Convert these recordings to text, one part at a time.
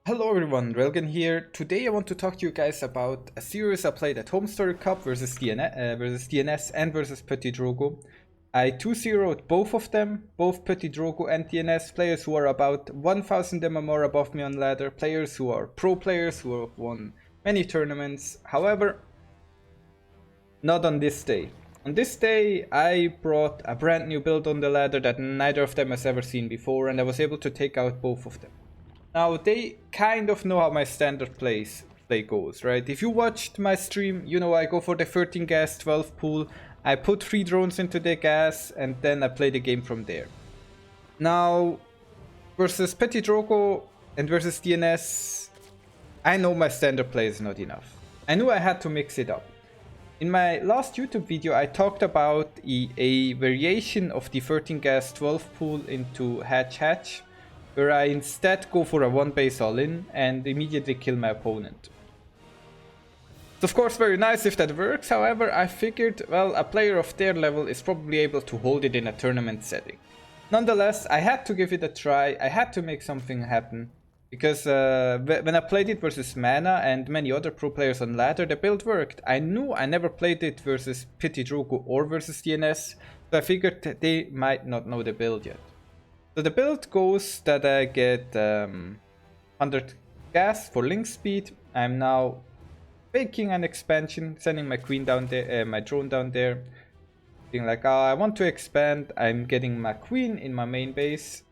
Hello everyone, Railgan here. Today I want to talk to you guys about a series I played at Home Story Cup versus DNS and versus Petit Drogo. I 2-0'd both of them, both Petit Drogo and DNS, players who are about 1000 MMR above me on ladder, players who are pro players who have won many tournaments. However, not on this day. On this day I brought a brand new build on the ladder that neither of them has ever seen before, and I was able to take out both of them. Now, they kind of know how my standard play goes, right? If you watched my stream, you know I go for the 13 gas, 12 pool. I put 3 drones into the gas, and then I play the game from there. Now, versus Petit Drogo and versus DNS, I know my standard play is not enough. I knew I had to mix it up. In my last YouTube video, I talked about a variation of the 13 gas, 12 pool into hatch, where I instead go for a 1 base all-in and immediately kill my opponent. It's of course very nice if that works, however I figured, well, a player of their level is probably able to hold it in a tournament setting. Nonetheless, I had to give it a try, I had to make something happen, because when I played it versus Mana and many other pro players on ladder, the build worked. I knew I never played it versus Petit Drogo or versus DNS, so I figured that they might not know the build yet. So the build goes that I get 100 gas for link speed. I'm now faking an expansion, sending my queen down there, my drone down there. Being like, oh, I want to expand. I'm getting my queen in my main base.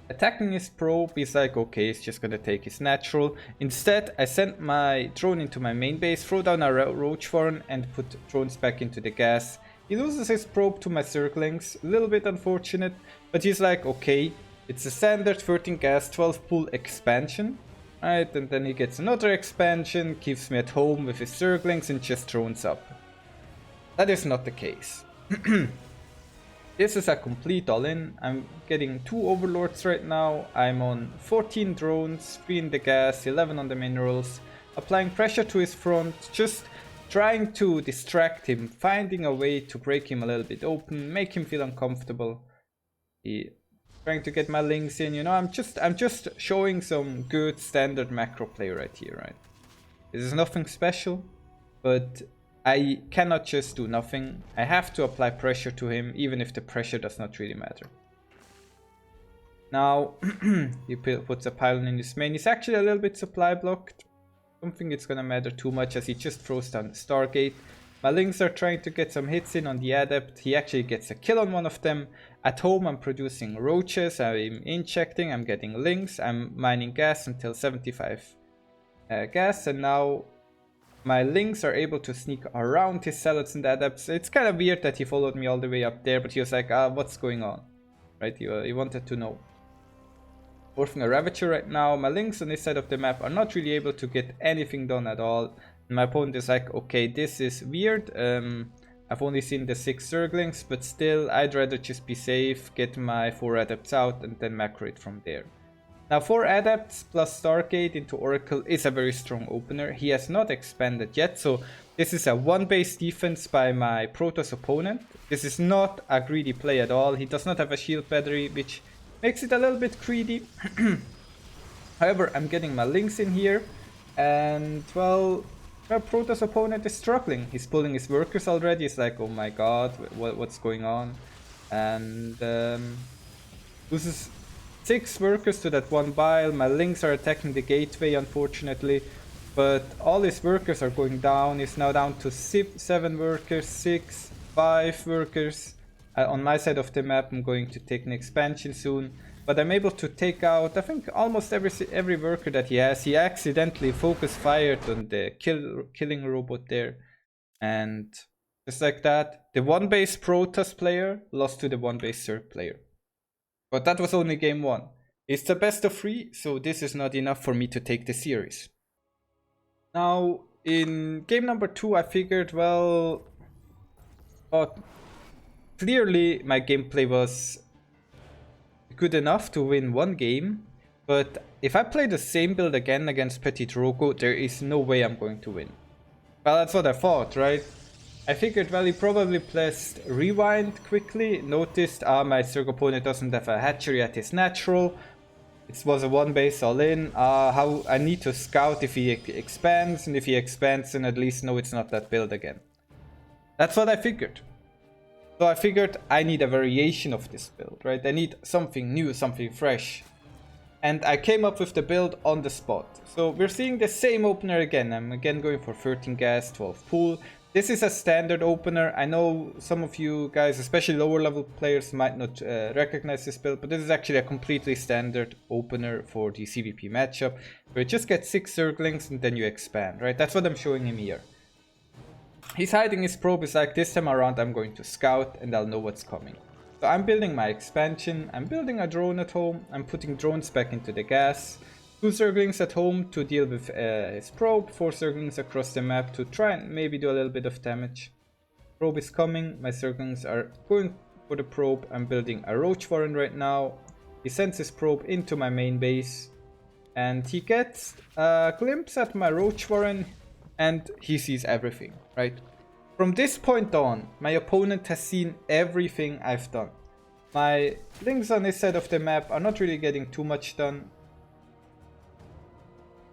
Attacking his probe, he's like, okay, he's just gonna take his natural. Instead, I sent my drone into my main base, throw down a roach farm, and put drones back into the gas. He loses his probe to my Zerglings, a little bit unfortunate, but he's like, okay, it's a standard 13 gas 12 pool expansion, right? And then he gets another expansion, keeps me at home with his Zerglings and just drones up. That is not the case. This is a complete all-in. I'm getting 2 overlords right now. I'm on 14 drones, 3 in the gas, 11 on the minerals, applying pressure to his front, just trying to distract him, finding a way to break him a little bit open, make him feel uncomfortable. Trying to get my links in, you know, I'm just showing some good standard macro play right here, right? This is nothing special, but I cannot just do nothing. I have to apply pressure to him, even if the pressure does not really matter. Now, he puts a pylon in his main. He's actually a little bit supply blocked. I don't think it's gonna matter too much as he just throws down the Stargate. My links are trying to get some hits in on the Adept. He actually gets a kill on one of them. At home I'm producing roaches, I'm injecting, I'm getting links, I'm mining gas until 75 gas, and now my links are able to sneak around his Zealots and Adepts. It's kind of weird that he followed me all the way up there, but he was like, what's going on? Right, he wanted to know. Morphing a Ravager right now. My links on this side of the map are not really able to get anything done at all. And my opponent is like, okay, this is weird. I've only seen the 6 Zerglings, but still, I'd rather just be safe, get my 4 Adepts out, and then macro it from there. Now, 4 Adepts plus Stargate into Oracle is a very strong opener. He has not expanded yet, so this is a 1-base defense by my Protoss opponent. This is not a greedy play at all. He does not have a shield battery, which makes it a little bit greedy. However, I'm getting my links in here, and well, my Protoss opponent is struggling. He's pulling his workers already. He's like, oh my god, what's going on? And loses 6 workers to that 1 bile. My links are attacking the gateway, unfortunately, but all his workers are going down. He's now down to 7 workers, 6, 5 workers. On my side of the map, I'm going to take an expansion soon, but I'm able to take out, I think, almost every worker that he has. He accidentally focus fired on the killing robot there, and just like that, the 1-base Protoss player lost to the 1-base Zerg player. But that was only game 1. It's the best of 3, so this is not enough for me to take the series. Now, in game number 2, I figured, well, clearly my gameplay was good enough to win 1 game, but if I play the same build again against Petit Drogo, there is no way I'm going to win. Well, that's what I thought, right? I figured, well, he probably pressed rewind quickly, noticed, my Zerg opponent doesn't have a hatchery at his natural, It was a one base all in. How I need to scout if he expands, and if he expands, then at least know it's not that build again. That's what I figured. So I figured I need a variation of this build, right? I need something new, something fresh. And I came up with the build on the spot. So we're seeing the same opener again. I'm again going for 13 gas, 12 pool. This is a standard opener. I know some of you guys, especially lower level players, might not recognize this build, but this is actually a completely standard opener for the CVP matchup, where you just get 6 Zerglings and then you expand, right? That's what I'm showing him here. He's hiding his probe. Is like, this time around I'm going to scout and I'll know what's coming. So I'm building my expansion. I'm building a drone at home. I'm putting drones back into the gas. 2 Zerglings at home to deal with his probe, 4 Zerglings across the map to try and maybe do a little bit of damage. Probe is coming, my Zerglings are going for the probe. I'm building a Roach Warren right now. He sends his probe into my main base and he gets a glimpse at my Roach Warren and he sees everything, right? From this point on, my opponent has seen everything I've done. My links on this side of the map are not really getting too much done.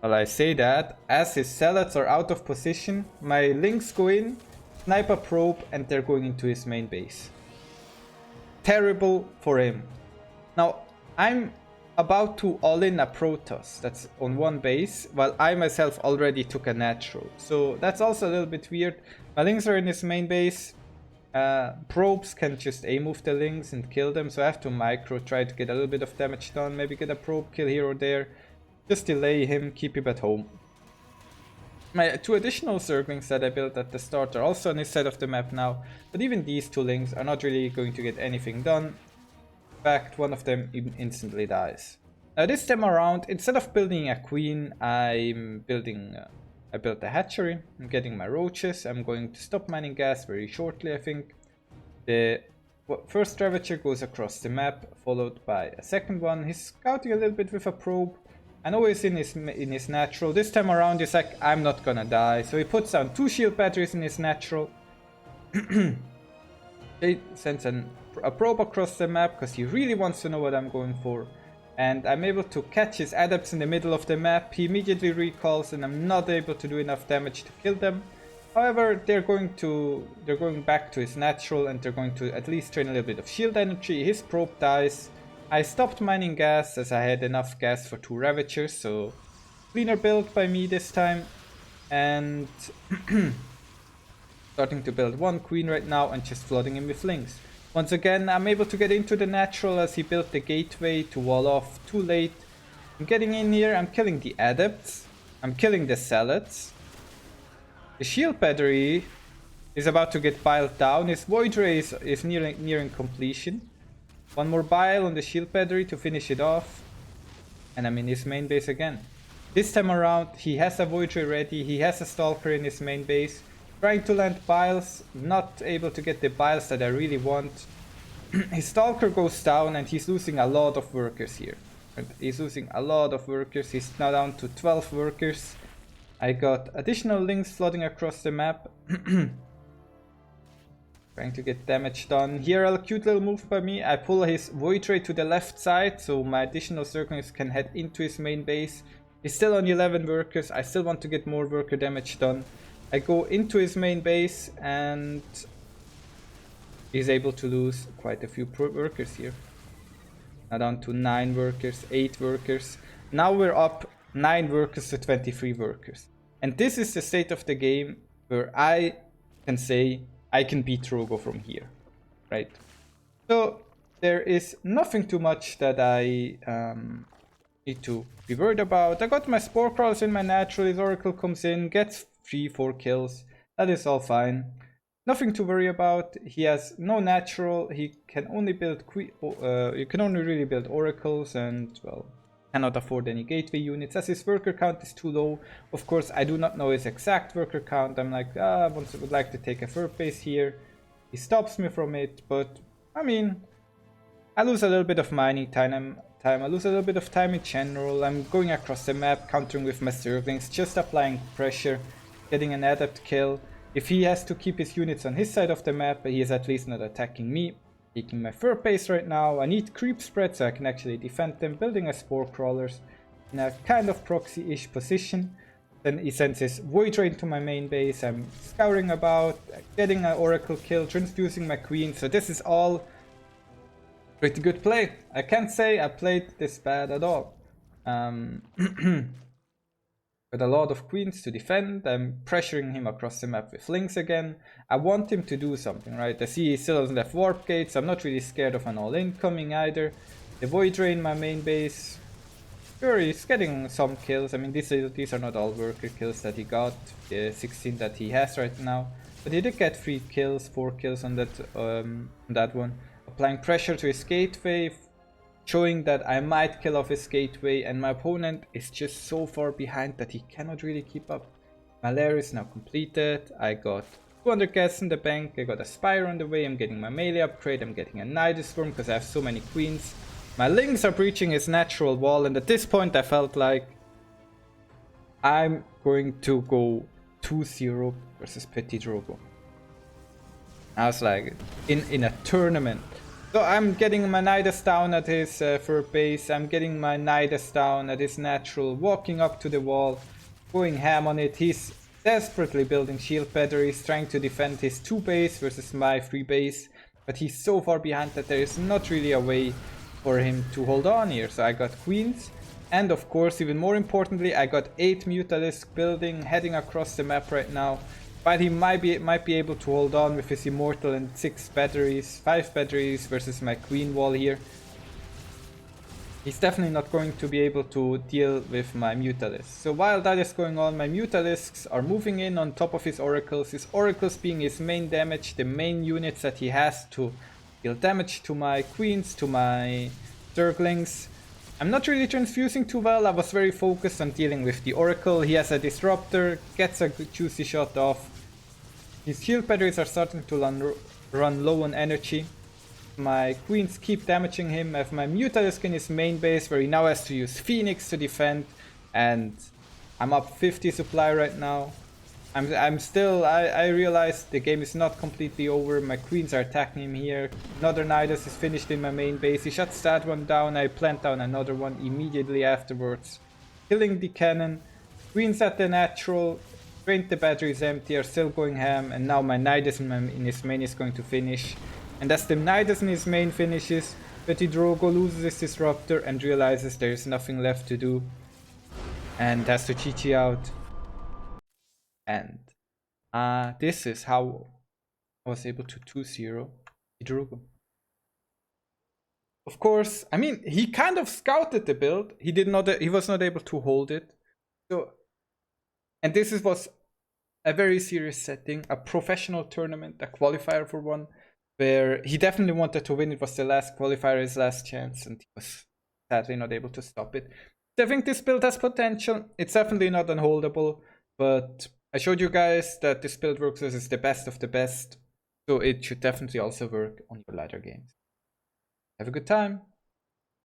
Well, I say that, as his zealots are out of position, my links go in, snipe a probe, and they're going into his main base. Terrible for him. Now, I'm about to all-in a Protoss that's on one base, while I myself already took a natural. So that's also a little bit weird. My links are in his main base. Probes can just A-move the links and kill them, so I have to micro, try to get a little bit of damage done, maybe get a probe kill here or there. Just delay him, keep him at home. My 2 additional Zerglings that I built at the start are also on this side of the map now, but even these 2 links are not really going to get anything done. In fact, one of them even instantly dies. Now this time around, instead of building a queen, I built a hatchery. I'm getting my roaches. I'm going to stop mining gas very shortly, I think. The first Ravager goes across the map, followed by a second one. He's scouting a little bit with a probe. I know he's in his natural. This time around he's like, I'm not gonna die. So he puts down 2 shield batteries in his natural. He sends a probe across the map because he really wants to know what I'm going for. And I'm able to catch his adepts in the middle of the map. He immediately recalls and I'm not able to do enough damage to kill them. However, they're going back to his natural and they're going to at least drain a little bit of shield energy. His probe dies. I stopped mining gas as I had enough gas for 2 Ravagers, so cleaner build by me this time. And starting to build 1 queen right now and just flooding him with links. Once again, I'm able to get into the natural as he built the gateway to wall off too late. I'm getting in here, I'm killing the adepts, I'm killing the zealots. The shield battery is about to get piled down, his void ray is nearing completion. 1 more bile on the shield battery to finish it off. And I'm in his main base again. This time around, he has a void ray ready. He has a stalker in his main base. Trying to land biles. Not able to get the biles that I really want. His stalker goes down and he's losing a lot of workers here. He's losing a lot of workers. He's now down to 12 workers. I got additional links flooding across the map. Trying to get damage done. Here a cute little move by me. I pull his void ray to the left side so my additional Zerglings can head into his main base. He's still on 11 workers. I still want to get more worker damage done. I go into his main base and he's able to lose quite a few workers here. Now down to 9 workers, 8 workers. Now we're up 9 workers to 23 workers. And this is the state of the game where I can say I can beat Rogo from here, right? So there is nothing too much that I need to be worried about. I got my Spore Crawlers in my natural, his Oracle comes in, gets 3-4 kills. That is all fine. Nothing to worry about. He has no natural, he can only build you can only really build Oracles and, well, cannot afford any gateway units as his worker count is too low. Of course, I do not know his exact worker count. I'm like, I would like to take a third base here. He stops me from it, but I mean, I lose a little bit of mining time. I lose a little bit of time in general. I'm going across the map, countering with my Zerglings, just applying pressure, getting an adept kill. If he has to keep his units on his side of the map, he is at least not attacking me. taking my third base right now. I need creep spread so I can actually defend them, building a spore crawlers in a kind of proxy-ish position. Then he sends his Void Rain to my main base. I'm scouring about, getting an Oracle kill, transfusing my queen. So this is all pretty good play. I can't say I played this bad at all. With a lot of queens to defend, I'm pressuring him across the map with links again. I want him to do something, right? I see he still doesn't have warp gates. I'm not really scared of an all-in coming either. The Void Drain my main base. Sure, he's getting some kills. I mean, these are not all worker kills that he got. The 16 that he has right now. But he did get 3 kills, 4 kills on that one. Applying pressure to his gateway, showing that I might kill off his gateway, and my opponent is just so far behind that he cannot really keep up. My lair is now completed. I got 200 gas in the bank. I got a Spire on the way. I'm getting my melee upgrade. I'm getting a Nidus Storm because I have so many queens. My links are breaching his natural wall, and at this point I felt like I'm going to go 2-0 versus Petit Drogo. I was like, in a tournament. So I'm getting my Nidus down at his third base. I'm getting my Nidus down at his natural, walking up to the wall, going ham on it. He's desperately building shield batteries, trying to defend his 2 base versus my 3 base. But he's so far behind that there is not really a way for him to hold on here. So I got queens. And of course, even more importantly, I got 8 Mutalisk building, heading across the map right now. But he might be able to hold on with his Immortal and 5 batteries versus my Queen wall here. He's definitely not going to be able to deal with my Mutalisk. So while that is going on, my Mutalisks are moving in on top of his Oracles. His Oracles being his main damage, the main units that he has to deal damage to my Queens, to my Zerglings. I'm not really transfusing too well. I was very focused on dealing with the Oracle. He has a Disruptor, gets a good juicy shot off. His shield batteries are starting to run low on energy. My queens keep damaging him. I have my Mutalisk in his main base where he now has to use Phoenix to defend. And I'm up 50 supply right now. I realize the game is not completely over. My queens are attacking him here. Another Nidus is finished in my main base. He shuts that one down. I plant down another one immediately afterwards. Killing the cannon. Queens at the natural. Drained the batteries empty, are still going ham. And now my Nidus in his main is going to finish. And as the Nidus in his main finishes, Petit Drogo loses his Disruptor and realizes there is nothing left to do. And has to GG out. And this is how I was able to 2-0 Drogo. Of course, I mean, he kind of scouted the build. He was not able to hold it. So, and this was a very serious setting, a professional tournament, a qualifier for one, where he definitely wanted to win. It was the last qualifier, his last chance, and he was sadly not able to stop it. So I think this build has potential. It's definitely not unholdable, but I showed you guys that this build works as the best of the best, so it should definitely also work on your ladder games. Have a good time!